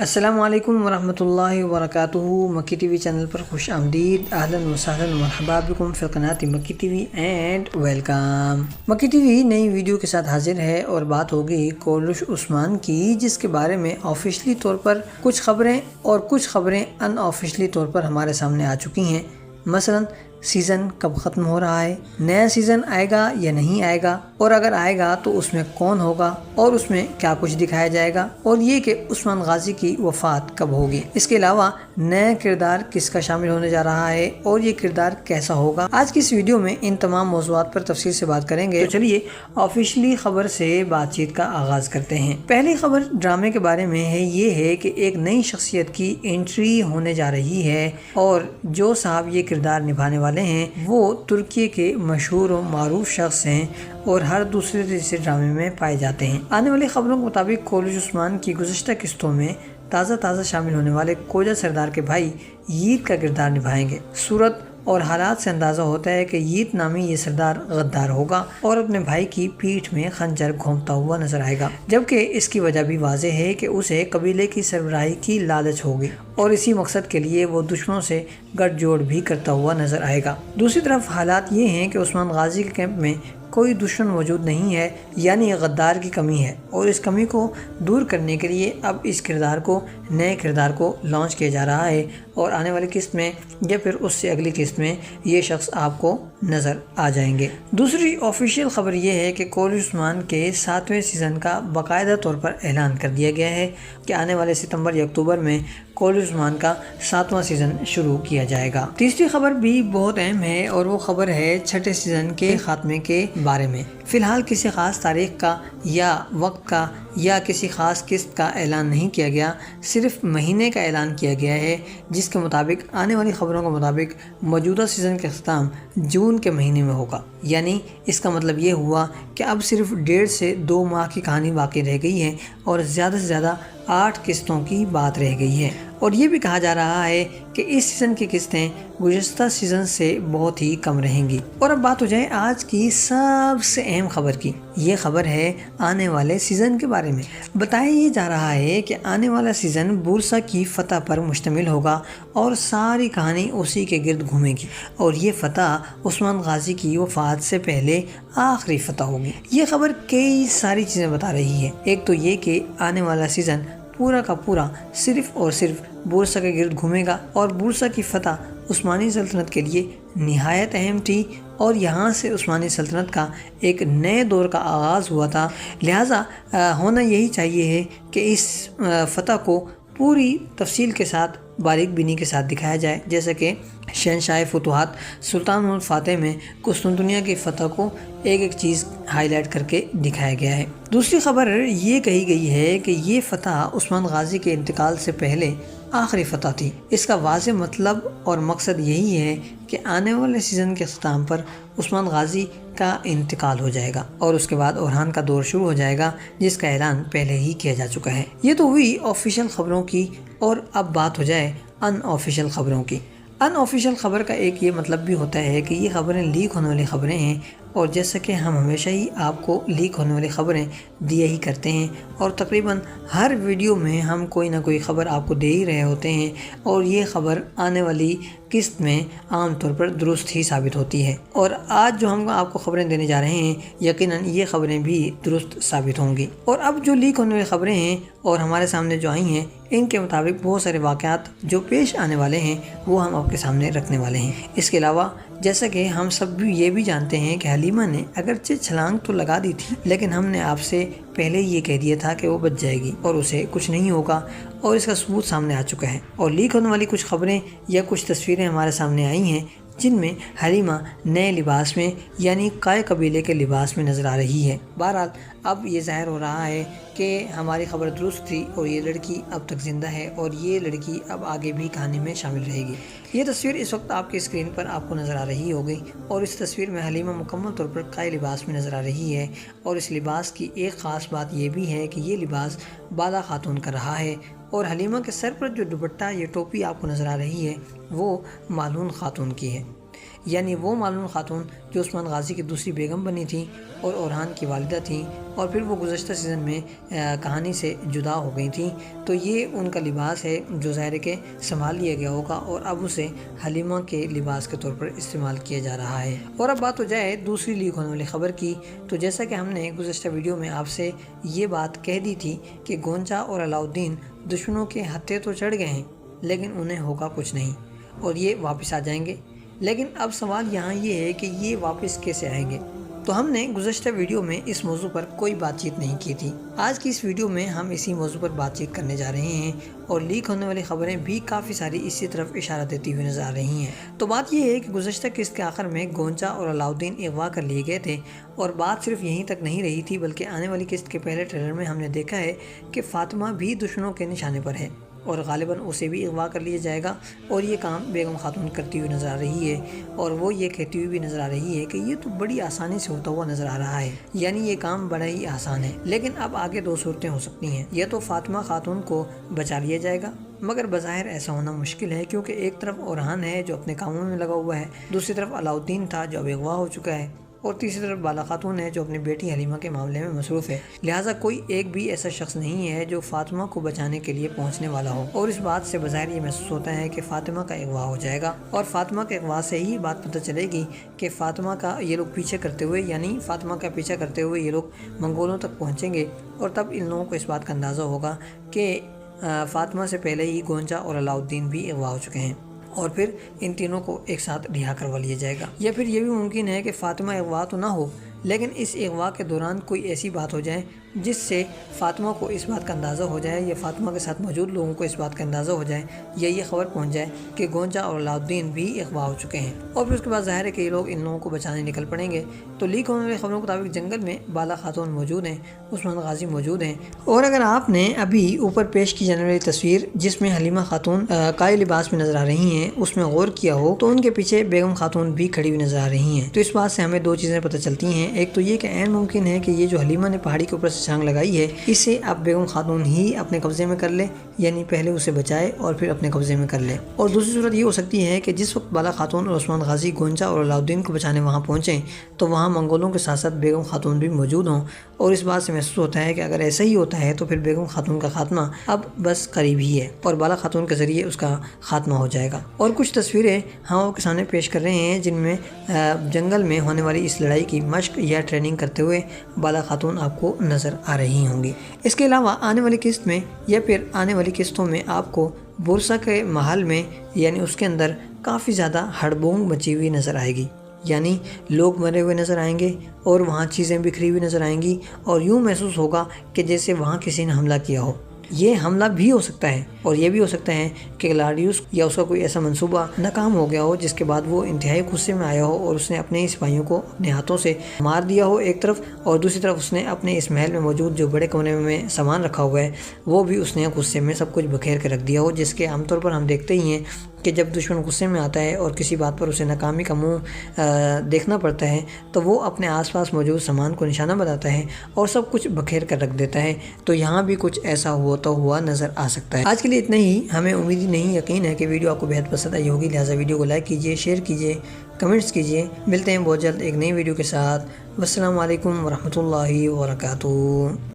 السلام علیکم ورحمۃ اللہ وبرکاتہ۔ مکی ٹی وی چینل پر خوش آمدید، اہلا وسہلا مرحبا بکم فی قناۃ مکی ٹی وی اینڈ ویلکم۔ مکی ٹی وی نئی ویڈیو کے ساتھ حاضر ہے اور بات ہوگی کولش عثمان کی، جس کے بارے میں آفیشلی طور پر کچھ خبریں اور کچھ خبریں ان آفیشلی طور پر ہمارے سامنے آ چکی ہیں۔ مثلا سیزن کب ختم ہو رہا ہے، نیا سیزن آئے گا یا نہیں آئے گا، اور اگر آئے گا تو اس میں کون ہوگا اور اس میں کیا کچھ دکھایا جائے گا، اور یہ کہ عثمان غازی کی وفات کب ہوگی۔ اس کے علاوہ نیا کردار کس کا شامل ہونے جا رہا ہے اور یہ کردار کیسا ہوگا۔ آج کی اس ویڈیو میں ان تمام موضوعات پر تفصیل سے بات کریں گے۔ تو چلیے آفیشلی خبر سے بات چیت کا آغاز کرتے ہیں۔ پہلی خبر ڈرامے کے بارے میں ہے، یہ ہے کہ ایک نئی شخصیت کی انٹری ہونے جا رہی ہے، اور جو صاحب یہ کردار نبھانے والے ہیں وہ ترکی کے مشہور و معروف شخص ہیں اور ہر دوسرے تیسرے ڈرامے میں پائے جاتے ہیں۔ آنے والی خبروں کے مطابق کولش عثمان کی گزشتہ قسطوں میں تازہ شامل ہونے والے کوجا سردار کے بھائی ییت کا کردار نبھائیں گے۔ صورت اور حالات سے اندازہ ہوتا ہے کہ ییت نامی یہ سردار غدار ہوگا اور اپنے بھائی کی پیٹھ میں خنجر گھونپتا ہوا نظر آئے گا، جبکہ اس کی وجہ بھی واضح ہے کہ اسے قبیلے کی سربراہی کی لالچ ہوگی اور اسی مقصد کے لیے وہ دشمنوں سے گٹھ جوڑ بھی کرتا ہوا نظر آئے گا۔ دوسری طرف حالات یہ ہیں کہ عثمان غازی کے کیمپ میں کوئی دشمن موجود نہیں ہے، یعنی غدار کی کمی ہے، اور اس کمی کو دور کرنے کے لیے اب اس نئے کردار کو لانچ کیا جا رہا ہے، اور آنے والی قسط میں یا پھر اس سے اگلی قسط میں یہ شخص آپ کو نظر آ جائیں گے۔ دوسری آفیشیل خبر یہ ہے کہ کولش عثمان کے 7ویں سیزن کا باقاعدہ طور پر اعلان کر دیا گیا ہے کہ آنے والے ستمبر یا اکتوبر میں کولش عثمان کا 7واں سیزن شروع کیا جائے گا۔ تیسری خبر بھی بہت اہم ہے، اور وہ خبر ہے 6 سیزن کے خاتمے کے بارے میں۔ فی الحال کسی خاص تاریخ کا یا وقت کا یا کسی خاص قسط کا اعلان نہیں کیا گیا، صرف مہینے کا اعلان کیا گیا ہے، جس کے مطابق آنے والی خبروں کے مطابق موجودہ سیزن کا اختتام جون کے مہینے میں ہوگا۔ یعنی اس کا مطلب یہ ہوا کہ اب صرف 1.5 سے 2 ماہ کی کہانی باقی رہ گئی ہے، اور زیادہ سے زیادہ 8 قسطوں کی بات رہ گئی ہے، اور یہ بھی کہا جا رہا ہے کہ اس سیزن کی قسطیں گزشتہ سیزن سے بہت ہی کم رہیں گی۔ اور اب بات ہو جائے آج کی سب سے اہم خبر کی۔ یہ خبر ہے آنے والے سیزن کے بارے میں۔ بتایا یہ جا رہا ہے کہ آنے والا سیزن بورسا کی فتح پر مشتمل ہوگا، اور ساری کہانی اسی کے گرد گھومے گی، اور یہ فتح عثمان غازی کی وفات سے پہلے آخری فتح ہوگی۔ یہ خبر کئی ساری چیزیں بتا رہی ہے۔ ایک تو یہ کہ آنے والا سیزن پورا کا پورا صرف اور صرف بورسا کے گرد گھومے گا، اور بورسا کی فتح عثمانی سلطنت کے لیے نہایت اہم تھی، اور یہاں سے عثمانی سلطنت کا ایک نئے دور کا آغاز ہوا تھا۔ لہٰذا ہونا یہی چاہیے ہے کہ اس فتح کو پوری تفصیل کے ساتھ باریک بینی کے ساتھ دکھایا جائے، جیسا کہ شہنشاہ فتوحات سلطان محمد فاتح میں قسطنطنیہ کی فتح کو ایک چیز ہائی لائٹ کر کے دکھایا گیا ہے۔ دوسری خبر یہ کہی گئی ہے کہ یہ فتح عثمان غازی کے انتقال سے پہلے آخری فتح تھی۔ اس کا واضح مطلب اور مقصد یہی ہے کہ آنے والے سیزن کے اختتام پر عثمان غازی کا انتقال ہو جائے گا، اور اس کے بعد اورحان کا دور شروع ہو جائے گا، جس کا اعلان پہلے ہی کیا جا چکا ہے۔ یہ تو ہوئی آفیشیل خبروں کی، اور اب بات ہو جائے ان آفیشیل خبروں کی۔ ان آفیشیل خبر کا ایک یہ مطلب بھی ہوتا ہے کہ یہ خبریں لیک ہونے والی خبریں ہیں، اور جیسا کہ ہم ہمیشہ ہی آپ کو لیک ہونے والی خبریں دیا ہی کرتے ہیں، اور تقریباً ہر ویڈیو میں ہم کوئی نہ کوئی خبر آپ کو دے ہی رہے ہوتے ہیں، اور یہ خبر آنے والی قسط میں عام طور پر درست ہی ثابت ہوتی ہے، اور آج جو ہم آپ کو خبریں دینے جا رہے ہیں یقیناً یہ خبریں بھی درست ثابت ہوں گی۔ اور اب جو لیک ہونے والی خبریں ہیں اور ہمارے سامنے جو آئی ہیں، ان کے مطابق بہت سارے واقعات جو پیش آنے والے ہیں وہ ہم آپ کے سامنے رکھنے والے ہیں۔ اس کے علاوہ جیسا کہ ہم سب بھی یہ بھی جانتے ہیں کہ حلیمہ نے اگرچہ چھلانگ تو لگا دی تھی، لیکن ہم نے آپ سے پہلے یہ کہہ دیا تھا کہ وہ بچ جائے گی اور اسے کچھ نہیں ہوگا، اور اس کا ثبوت سامنے آ چکا ہے۔ اور لیک ہونے والی کچھ خبریں یا کچھ تصویریں ہمارے سامنے آئی ہیں جن میں حلیمہ نئے لباس میں یعنی قائے قبیلے کے لباس میں نظر آ رہی ہے۔ بہرحال اب یہ ظاہر ہو رہا ہے کہ ہماری خبر درست تھی، اور یہ لڑکی اب تک زندہ ہے، اور یہ لڑکی اب آگے بھی کہانی میں شامل رہے گی۔ یہ تصویر اس وقت آپ کی اسکرین پر آپ کو نظر آ رہی ہوگی، اور اس تصویر میں حلیمہ مکمل طور پر قائے لباس میں نظر آ رہی ہے، اور اس لباس کی ایک خاص بات یہ بھی ہے کہ یہ لباس بالا خاتون کا رہا ہے، اور حلیمہ کے سر پر جو دوپٹہ یا ٹوپی آپ کو نظر آ رہی ہے وہ مالون خاتون کی ہے۔ یعنی وہ معلوم خاتون جو عثمان غازی کی دوسری بیگم بنی تھیں اور اورہان کی والدہ تھیں اور پھر وہ گزشتہ سیزن میں کہانی سے جدا ہو گئی تھیں، تو یہ ان کا لباس ہے جو ظاہر ہے کہ سنبھال لیا گیا ہوگا اور اب اسے حلیمہ کے لباس کے طور پر استعمال کیا جا رہا ہے۔ اور اب بات ہو جائے دوسری لیک ہونے والی خبر کی، تو جیسا کہ ہم نے گزشتہ ویڈیو میں آپ سے یہ بات کہہ دی تھی کہ گونجا اور علاؤالدین دشمنوں کے ہتھے تو چڑھ گئے ہیں لیکن انہیں ہوگا کچھ نہیں اور یہ واپس آ جائیں گے، لیکن اب سوال یہاں یہ ہے کہ یہ واپس کیسے آئیں گے؟ تو ہم نے گزشتہ ویڈیو میں اس موضوع پر کوئی بات چیت نہیں کی تھی۔ آج کی اس ویڈیو میں ہم اسی موضوع پر بات چیت کرنے جا رہے ہیں اور لیک ہونے والی خبریں بھی کافی ساری اسی طرف اشارہ دیتی ہوئی نظر آ رہی ہیں۔ تو بات یہ ہے کہ گزشتہ قسط کے آخر میں گونجا اور علاؤالدین اغوا کر لیے گئے تھے اور بات صرف یہیں تک نہیں رہی تھی، بلکہ آنے والی قسط کے پہلے ٹریلر میں ہم نے دیکھا ہے کہ فاطمہ بھی دشمنوں کے نشانے پر ہے اور غالباً اسے بھی اغوا کر لیا جائے گا، اور یہ کام بیگم خاتون کرتی ہوئی نظر آ رہی ہے اور وہ یہ کہتی ہوئی بھی نظر آ رہی ہے کہ یہ تو بڑی آسانی سے ہوتا ہوا نظر آ رہا ہے، یعنی یہ کام بڑا ہی آسان ہے۔ لیکن اب آگے دو صورتیں ہو سکتی ہیں، یا تو فاطمہ خاتون کو بچا لیا جائے گا، مگر بظاہر ایسا ہونا مشکل ہے کیونکہ ایک طرف اورہان ہے جو اپنے کاموں میں لگا ہوا ہے، دوسری طرف علاؤالدین تھا جو اب اغوا ہو چکا ہے، اور تیسری طرف بالا خاتون ہے جو اپنی بیٹی حلیمہ کے معاملے میں مصروف ہے۔ لہٰذا کوئی ایک بھی ایسا شخص نہیں ہے جو فاطمہ کو بچانے کے لیے پہنچنے والا ہو، اور اس بات سے بظاہر یہ محسوس ہوتا ہے کہ فاطمہ کا اغوا ہو جائے گا، اور فاطمہ کے اغوا سے ہی بات پتہ چلے گی کہ فاطمہ کا یہ لوگ پیچھے کرتے ہوئے، یعنی فاطمہ کا پیچھا کرتے ہوئے یہ لوگ منگولوں تک پہنچیں گے، اور تب ان لوگوں کو اس بات کا اندازہ ہوگا کہ فاطمہ سے پہلے ہی گونجا اور علاؤالدین بھی اغوا ہو چکے ہیں، اور پھر ان تینوں کو ایک ساتھ رہا کروا لیا جائے گا۔ یا پھر یہ بھی ممکن ہے کہ فاطمہ اغوا تو نہ ہو، لیکن اس اغوا کے دوران کوئی ایسی بات ہو جائے جس سے فاطمہ کو اس بات کا اندازہ ہو جائے، یا فاطمہ کے ساتھ موجود لوگوں کو اس بات کا اندازہ ہو جائے، یا یہ خبر پہنچ جائے کہ گونجا اور علاؤالدین بھی اغوا ہو چکے ہیں، اور پھر اس کے بعد ظاہر ہے کہ یہ لوگ ان لوگوں کو بچانے نکل پڑیں گے۔ تو لیک ہونے والی خبروں کے مطابق جنگل میں بالا خاتون موجود ہیں، عثمان غازی موجود ہیں، اور اگر آپ نے ابھی اوپر پیش کی جانے والی تصویر جس میں حلیمہ خاتون قائے لباس میں نظر آ رہی ہیں اس میں غور کیا ہو تو ان کے پیچھے بیگم خاتون بھی کھڑی ہوئی نظر آ رہی ہیں۔ تو اس بات سے ہمیں دو چیزیں پتہ چلتی ہیں، ایک تو یہ کہ عین ممکن ہے کہ یہ جو حلیمہ نے پہاڑی کے اوپر سے چھلانگ لگائی ہے اسے اب بیگم خاتون ہی اپنے قبضے میں کر لے، یعنی پہلے اسے بچائے اور پھر اپنے قبضے میں کر لے۔ اور دوسری صورت یہ ہو سکتی ہے کہ جس وقت بالا خاتون اور عثمان غازی گونجا اور علاؤالدین کو بچانے وہاں پہنچیں تو وہاں منگولوں کے ساتھ ساتھ بیگم خاتون بھی موجود ہوں، اور اس بات سے محسوس ہوتا ہے کہ اگر ایسا ہی ہوتا ہے تو پھر بیگم خاتون کا خاتمہ اب بس قریب ہی ہے اور بالا خاتون کے ذریعے اس کا خاتمہ ہو جائے گا۔ اور کچھ تصویریں ہم آپ کے سامنے پیش کر رہے ہیں جن میں جنگل میں ہونے والی اس لڑائی کی مشق یا ٹریننگ کرتے ہوئے بالا خاتون آپ کو نظر آ رہی ہوں گی۔ اس کے علاوہ آنے والی قسط میں یا پھر آنے والی قسطوں میں آپ کو بورسا کے محل میں، یعنی اس کے اندر کافی زیادہ ہڑبونگ مچی ہوئی نظر آئے گی، یعنی لوگ مرے ہوئے نظر آئیں گے اور وہاں چیزیں بکھری ہوئی نظر آئیں گی، اور یوں محسوس ہوگا کہ جیسے وہاں کسی نے حملہ کیا ہو۔ یہ حملہ بھی ہو سکتا ہے اور یہ بھی ہو سکتا ہے کہ گلاڈیوس یا اس کا کوئی ایسا منصوبہ ناکام ہو گیا ہو جس کے بعد وہ انتہائی غصے میں آیا ہو اور اس نے اپنے سپاہیوں کو اپنے ہاتھوں سے مار دیا ہو ایک طرف، اور دوسری طرف اس نے اپنے اس محل میں موجود جو بڑے کونے میں سامان رکھا ہوا ہے وہ بھی اس نے غصے میں سب کچھ بکھیر کے رکھ دیا ہو، جس کے عام طور پر ہم دیکھتے ہی ہیں کہ جب دشمن غصے میں آتا ہے اور کسی بات پر اسے ناکامی کا منہ دیکھنا پڑتا ہے تو وہ اپنے آس پاس موجود سامان کو نشانہ بناتا ہے اور سب کچھ بکھیر کر رکھ دیتا ہے۔ تو یہاں بھی کچھ ایسا ہوتا ہوا نظر آ سکتا ہے۔ آج کے لیے اتنا ہی، ہمیں امید ہی نہیں یقین ہے کہ ویڈیو آپ کو بہت پسند آئی ہوگی، لہٰذا ویڈیو کو لائک کیجیے، شیئر کیجیے، کمنٹس کیجیے۔ ملتے ہیں بہت جلد ایک نئی ویڈیو کے ساتھ۔ والسلام علیکم ورحمۃ اللہ وبرکاتہ۔